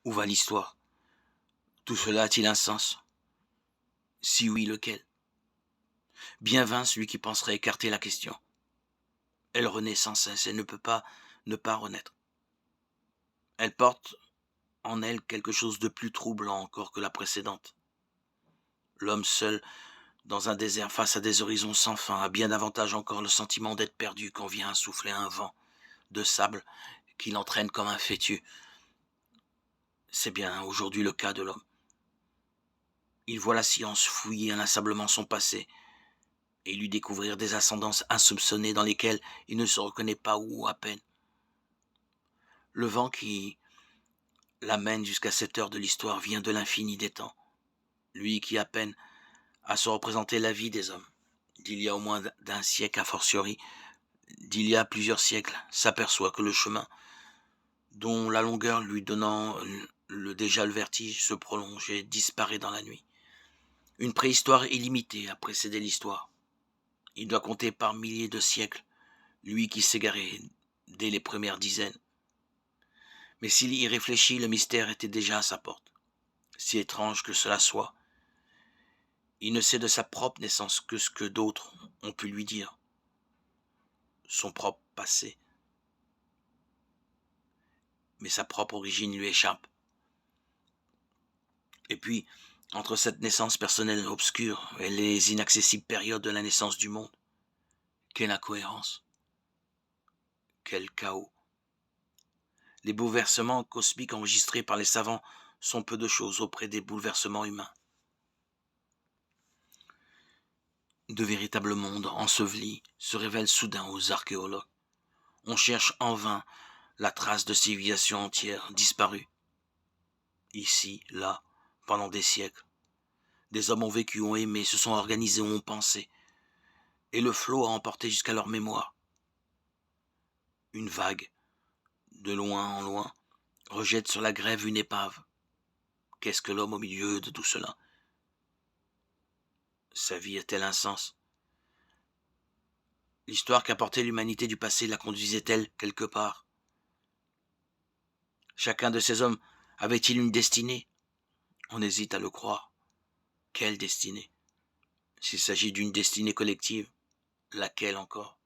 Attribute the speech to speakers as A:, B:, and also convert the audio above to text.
A: Où va l'histoire? Tout cela a-t-il un sens? Si oui, lequel? Bien vain celui qui penserait écarter la question. Elle renaît sans cesse et ne peut pas ne pas renaître. Elle porte en elle quelque chose de plus troublant encore que la précédente. L'homme seul, dans un désert face à des horizons sans fin, a bien davantage encore le sentiment d'être perdu quand vient souffler un vent de sable qui l'entraîne comme un fétu. C'est bien aujourd'hui le cas de l'homme. Il voit la science fouiller inlassablement son passé et lui découvrir des ascendances insoupçonnées dans lesquelles il ne se reconnaît pas ou à peine. Le vent qui l'amène jusqu'à cette heure de l'histoire vient de l'infini des temps, lui qui a peine à se représenter la vie des hommes, d'il y a au moins d'un siècle a fortiori, d'il y a plusieurs siècles, s'aperçoit que le chemin, dont la longueur lui donnant déjà le vertige, se prolonge et disparaît dans la nuit. Une préhistoire illimitée a précédé l'histoire. Il doit compter par milliers de siècles, lui qui s'égarait dès les premières dizaines. Mais s'il y réfléchit, le mystère était déjà à sa porte. Si étrange que cela soit, il ne sait de sa propre naissance que ce que d'autres ont pu lui dire, son propre passé. Mais sa propre origine lui échappe. Et puis, entre cette naissance personnelle obscure et les inaccessibles périodes de la naissance du monde, quelle incohérence, quel chaos. Les bouleversements cosmiques enregistrés par les savants sont peu de choses auprès des bouleversements humains. De véritables mondes ensevelis se révèlent soudain aux archéologues. On cherche en vain la trace de civilisations entières disparues. Ici, là, pendant des siècles, des hommes ont vécu, ont aimé, se sont organisés, ont pensé, et le flot a emporté jusqu'à leur mémoire. Une vague, de loin en loin, rejette sur la grève une épave. Qu'est-ce que l'homme au milieu de tout cela? Sa vie a-t-elle un sens? L'histoire qu'apportait l'humanité du passé la conduisait-elle quelque part? Chacun de ces hommes avait-il une destinée? On hésite à le croire. Quelle destinée? S'il s'agit d'une destinée collective, laquelle encore?